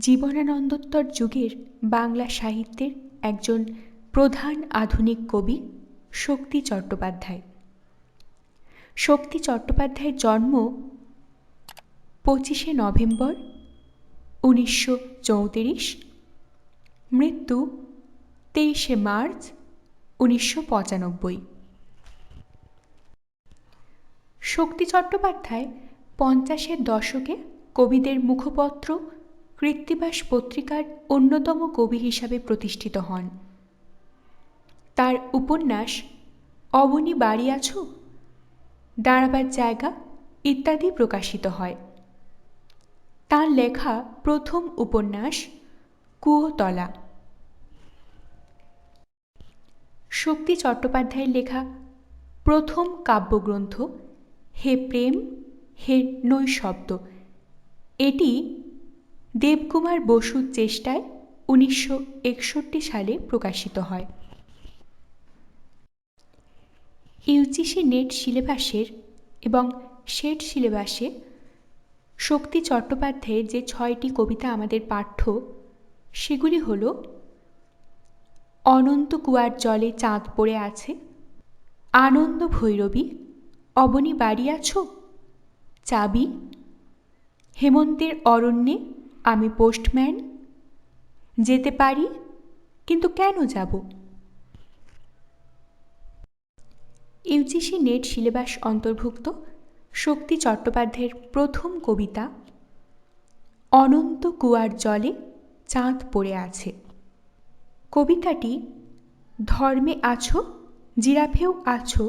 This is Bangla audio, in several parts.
জীবনানন্দোত্তর যুগের বাংলা সাহিত্যের একজন প্রধান আধুনিক কবি শক্তি চট্টোপাধ্যায়। শক্তি চট্টোপাধ্যায়ের জন্ম 25শে নভেম্বর 1934, মৃত্যু 23শে মার্চ 1995। শক্তি চট্টোপাধ্যায় 50-এর দশকে কবিদের মুখপত্র কৃত্তিবাস পত্রিকার অন্যতম কবি হিসাবে প্রতিষ্ঠিত হন। তার উপন্যাস অবনী বাড়ি আছো, দাঁড়াবার জায়গা ইত্যাদি প্রকাশিত হয়। তাঁর লেখা প্রথম উপন্যাস কুয়োতলা। শক্তি চট্টোপাধ্যায়ের লেখা প্রথম কাব্যগ্রন্থ হে প্রেম হে নৈশব্দ, এটি দেবকুমার বসুর চেষ্টায় 1961 সালে প্রকাশিত হয়। ইউজিসি নেট সিলেবাসের এবং সেট সিলেবাসে শক্তি চট্টোপাধ্যায়ের যে 6টি কবিতা আমাদের পাঠ্য, সেগুলি হল অনন্ত কুয়ার জলে চাঁদ পড়ে আছে, আনন্দ ভৈরবী, অবনী বাড়ি আছো, চাবি, হেমন্তের অরণ্যে আমি পোস্টম্যান, যেতে পারি কিন্তু কেন যাব। ইউজিসি নেট সিলেবাস অন্তর্ভুক্ত শক্তি চট্টোপাধ্যায়ের প্রথম কবিতা অনন্ত কুয়ার জলে চাঁদ পড়ে আছে। কবিতাটি ধর্মে আছো জিরাফেও আছো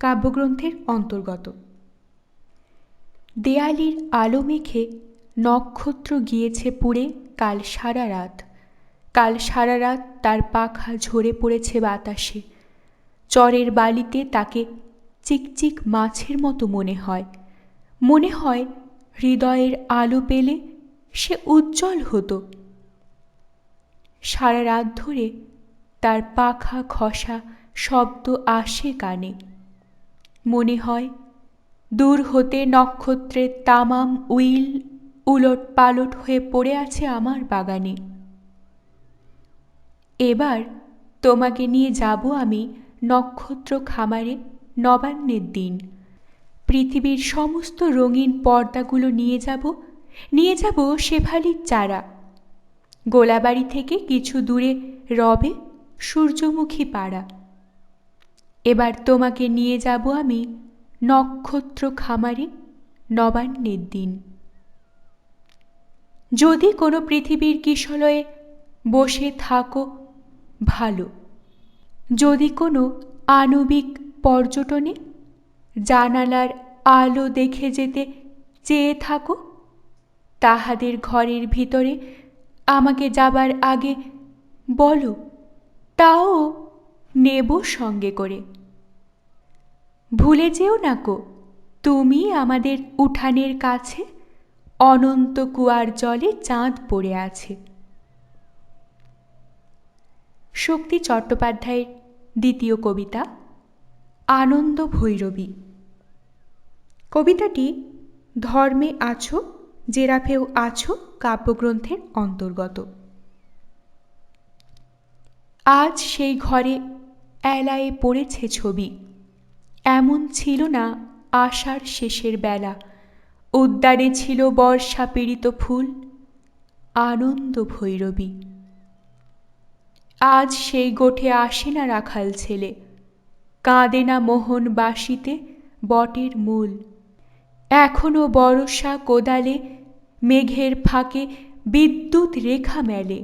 কাব্যগ্রন্থের অন্তর্গত। দেয়ালির আলো মেখে নক্ষত্র গিয়েছে পুড়ে কাল সারা রাত, কাল সারা রাত তার পাখা ঝরে পড়েছে বাতাসে, চরের বালিতে তাকে চিকচিক মাছের মতো মনে হয়, মনে হয় হৃদয়ের আলো পেলে সে উজ্জ্বল হতো। সারা রাত ধরে তার পাখা খসা শব্দ আসে কানে, মনে হয় দূর হতে নক্ষত্রের তামাম উইল উলট পালট হয়ে পড়ে আছে আমার বাগানে। এবার তোমাকে নিয়ে যাব আমি নক্ষত্র খামারে নবান্নের দিন, পৃথিবীর সমস্ত রঙিন পর্দাগুলো নিয়ে যাব শেফালির চারা, গোলাবাড়ি থেকে কিছু দূরে রবে সূর্যমুখী পাড়া। এবার তোমাকে নিয়ে যাব আমি নক্ষত্র খামারে নবান্নের দিন। যদি কোনো পৃথিবীর কিশলয়ে বসে থাকো ভালো, যদি কোনো আণবিক পর্যটনে জানালার আলো দেখে যেতে চেয়ে থাকো, তাহাদের ঘরের ভিতরে আমাকে যাবার আগে বলো, তাও নেব সঙ্গে করে। ভুলে যেও না কো তুমি আমাদের উঠানের কাছে অনন্ত কুয়ার জলে চাঁদ পড়ে আছে। শক্তি চট্টোপাধ্যায়ের দ্বিতীয় কবিতা আনন্দ ভৈরবী। কবিতাটি ধর্মে আছো জেরাফেও আছো কাব্যগ্রন্থের অন্তর্গত। আজ সেই ঘরে এলায়ে পড়েছে ছবি, এমন ছিল না আষাঢ় শেষের বেলা, উদ্যানে ছিল বর্ষা পীড়িত ফুল, আনন্দ ভৈরবী। আজ সেই গোঠে আসে না রাখাল ছেলে, কাঁদে না মোহন বাঁশিতে বটের মূল, এখনো বরষা কোদালে মেঘের ফাঁকে বিদ্যুৎ রেখা মেলে।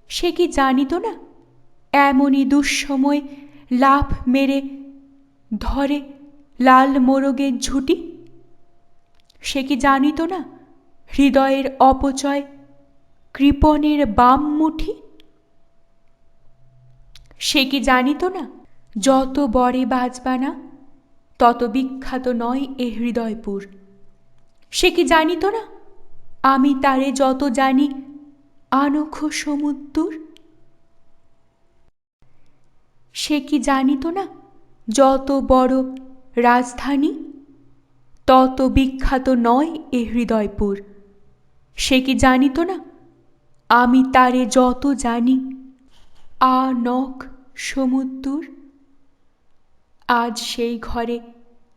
সে কি জানিত না এমনই দুঃসময় লাফ মেরে ধরে লাল মোরগের ঝুঁটি? সে কি জানিত না হৃদয়ের অপচয় কৃপণের বাম মুঠি? সে কি জানিত না যত বরে বাজবানা তত বিখ্যাত নয় এ হৃদয়পুর? সে কি জানিত না আমি তারে যত জানি আনখ সমুদ্দুর? সে কি জানিত না যত বড় রাজধানী তত বিখ্যাত নয় এ হৃদয়পুর? সে কি জানিত না আমি তারে যত জানি, নখ সমুদ্র। আজ সেই ঘরে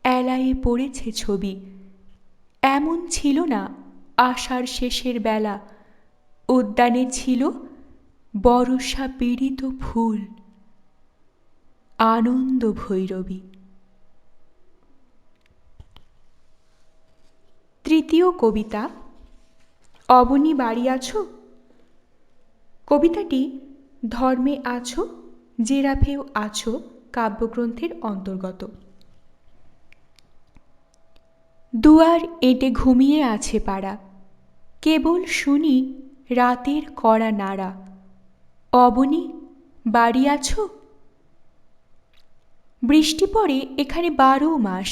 এলায়ে পড়েছে ছবি, এমন ছিল না আষাঢ় শেষের বেলা, উদ্যানে ছিল বরষা পীড়িত ফুল, আনন্দ ভৈরবী। তৃতীয় কবিতা, অবনী বাড়ি আছো। কবিতাটি ধর্মে আছো জেরাফেও আছো কাব্যগ্রন্থের অন্তর্গত। দুয়ার এঁটে ঘুমিয়ে আছে পাড়া, কেবল শুনি রাতের কড়া নাড়া। অবনী বাড়ি আছো। বৃষ্টি পড়ে এখানে 12 মাস,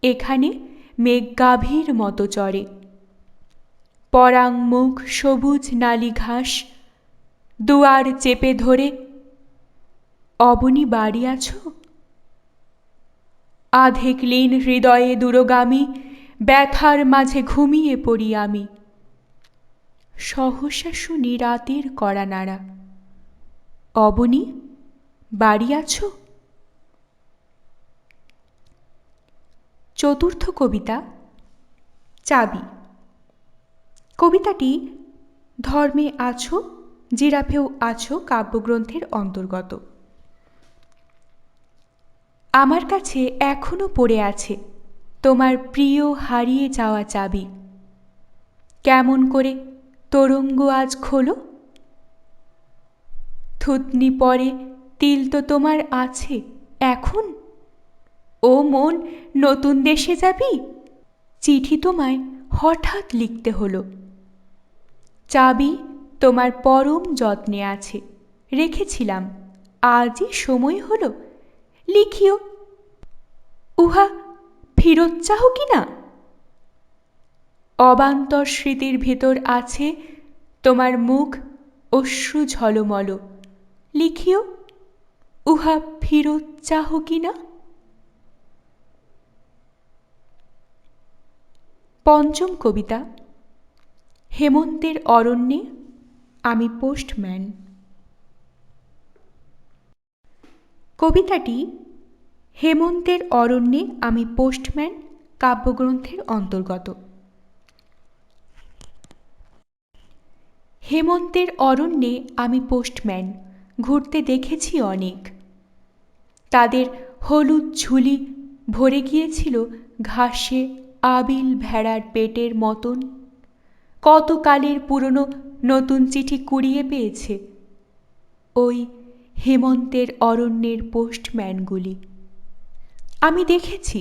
এখানে মেঘ গাভীর মতো চড়ে। পরাং মুখ সবুজ নালি ঘাস, দুয়ার চেপে ধরে। অবনী বাড়ি আছো। আধেক লীন হৃদয়ে দূরগামী, ব্যথার মাঝে ঘুমিয়ে পড়ি আমি। সহসা শুনি রাতের কড়া নাড়া। অবনী বাড়ি আছো। চতুর্থ কবিতা, চাবি। কবিতাটি ধর্মে আছো জিরাফেও আছো কাব্যগ্রন্থের অন্তর্গত। আমার কাছে এখনো পড়ে আছে তোমার প্রিয় হারিয়ে যাওয়া চাবি। কেমন করে তোরঙ্গ আজ খোলো। থুতনি পরে তিল তো তোমার আছে এখন। ও মন নতুন দেশে যাবি। চিঠি তোমায় হঠাৎ লিখতে হলো। চাবি তোমার পরম যত্নে আছে, রেখেছিলাম, আজই সময় হলো। লিখিও, উহা ফিরত চাহ কি না। অবান্তর স্মৃতির ভেতর আছে তোমার মুখ অশ্রু ঝলমল। লিখিও, উহা ফিরত চাহ কি না। পঞ্চম কবিতা, হেমন্তের অরণ্যে আমি পোস্টম্যান। কবিতাটি হেমন্তের অরণ্যে আমি পোস্টম্যান কাব্যগ্রন্থের অন্তর্গত। হেমন্তের অরণ্যে আমি পোস্টম্যান ঘুরতে দেখেছি অনেক। তাদের হলুদ ঝুলি ভরে গিয়েছিল ঘাসে আবিল ভেড়ার পেটের মতন। কত কালের পুরনো নতুন চিঠি কুড়িয়ে পেয়েছে ওই হেমন্তের অরণ্যের পোস্টম্যানগুলি। আমি দেখেছি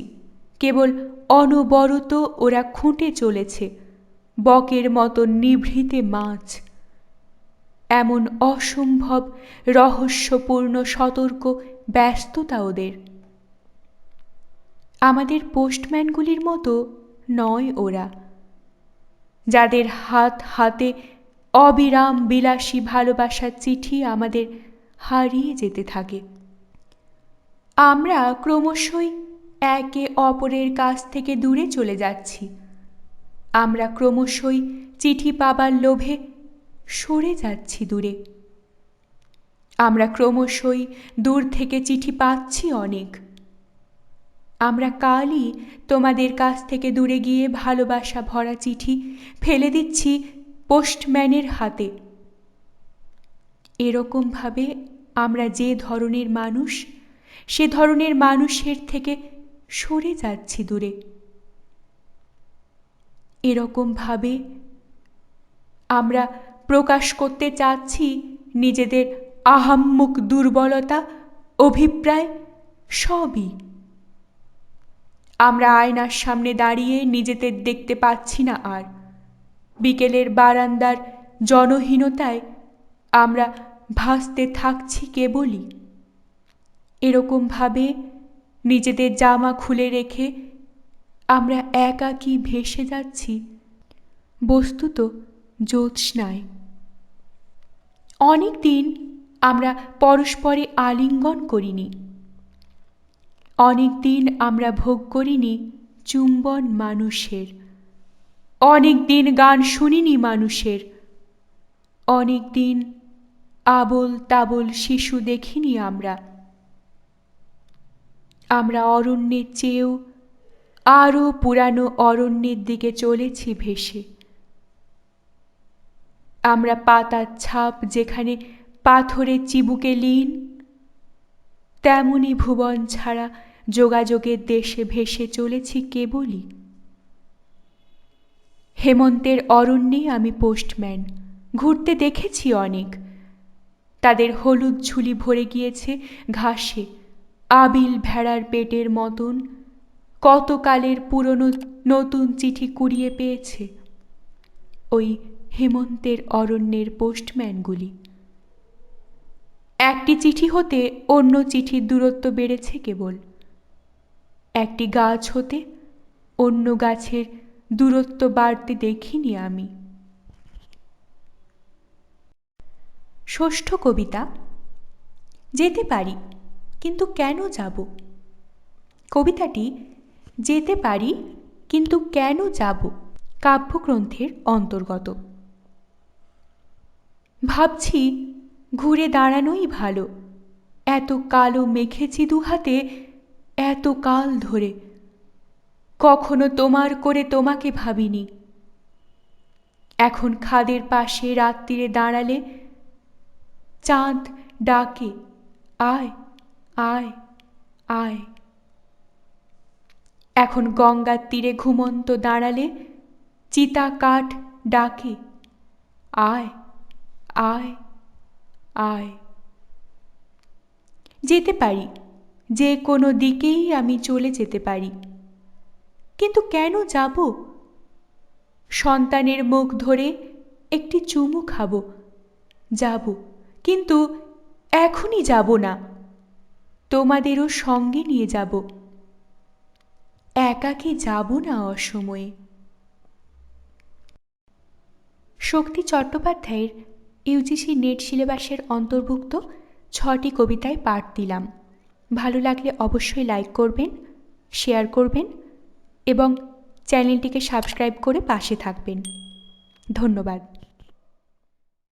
কেবল অনবরত ওরা খুঁটে চলেছে বকের মতো নিভৃতে মাছ। এমন অসম্ভব রহস্যপূর্ণ সতর্ক ব্যস্ততা ওদের। আমাদের পোস্টম্যানগুলির মতো নয় ওরা, যাদের হাত হাতে অবিরাম বিলাসী ভালোবাসার চিঠি আমাদের হারিয়ে যেতে থাকে। আমরা ক্রমশই একে অপরের কাছ থেকে দূরে চলে যাচ্ছি। আমরা ক্রমশই চিঠি পাবার লোভে সরে যাচ্ছি দূরে। আমরা ক্রমশই দূর থেকে চিঠি পাচ্ছি অনেক। আমরা কালই তোমাদের কাছ থেকে দূরে গিয়ে ভালোবাসা ভরা চিঠি ফেলে দিচ্ছি পোস্টম্যানের হাতে। এরকমভাবে আমরা যে ধরনের মানুষ সে ধরনের মানুষের থেকে সরে যাচ্ছি দূরে। এরকমভাবে আমরা প্রকাশ করতে চাচ্ছি নিজেদের আহাম্মুক দুর্বলতা, অভিপ্রায় সবই। আমরা আয়নার সামনে দাঁড়িয়ে নিজেদের দেখতে পাচ্ছি না আর। বিকেলের বারান্দার জনহীনতায় আমরা ভাসতে থাকছি কেবলই। এরকমভাবে নিজেদের জামা খুলে রেখে আমরা একাকী ভেসে যাচ্ছি বস্তুত জ্যোৎস্নায়। অনেক দিন আমরা পরস্পরে আলিঙ্গন করিনি। অনেক দিন আমরা ভোগ করিনি চুম্বন মানুষের। অনেক দিন গান শুনিনি মানুষের, অনেক দিন আবোল তাবোল শিশু দেখিনি আমরা। আমরা অরণ্যের চেয়েও আরও পুরানো অরণ্যের দিকে চলেছি ভেসে। আমরা পাতার ছাপ যেখানে পাথরের চিবুকে লীন, তেমনি ভুবন ছাড়া যোগাযোগের দেশে ভেসে চলেছি কেবলই। হেমন্তের অরণ্যে আমি পোস্টম্যান, ঘুরতে দেখেছি অনেক। তাদের হলুদ ঝুলি ভরে গিয়েছে ঘাসে, আবিল ভেড়ার পেটের মতন কতকালের পুরনো নতুন চিঠি কুড়িয়ে পেয়েছে ওই হেমন্তের অরণ্যের পোস্টম্যানগুলি। একটি চিঠি হতে অন্য চিঠির দূরত্ব বেড়েছে কেবল, একটি গাছ হতে অন্য গাছের দূরত্ব বাড়তে দেখিনি আমি। ষষ্ঠ কবিতা, যেতে পারি কিন্তু কেন যাব। কবিতাটি যেতে পারি কিন্তু কেন যাব কাব্যগ্রন্থের অন্তর্গত। ভাবছি ঘুরে দাঁড়ানোই ভালো, এত কালো মেখেছি দুহাতে এত কাল ধরে, কখনো তোমার করে তোমাকে ভাবিনি। এখন খাদের পাশে রাত্রিরে দাঁড়ালে চাঁদ ডাকে, আয় আয় আয়। এখন গঙ্গার তীরে ঘুমন্ত দাঁড়ালে চিতা কাঠ ডাকে, আয় আয় আয়। যেতে পারি, যে কোনো দিকেই আমি চলে যেতে পারি, কিন্তু কেন যাব। সন্তানের মুখ ধরে একটি চুমু খাব, যাব, কিন্তু এখনই যাব না। তোমাদেরও সঙ্গে নিয়ে যাব, একাকী যাব না অসময়ে। শক্তি চট্টোপাধ্যায়ের ইউজিসি নেট সিলেবাসের অন্তর্ভুক্ত 6টি কবিতায় পাঠ দিলাম। ভালো লাগলে অবশ্যই লাইক করবেন, শেয়ার করবেন এবং চ্যানেলটিকে সাবস্ক্রাইব করে পাশে থাকবেন। ধন্যবাদ।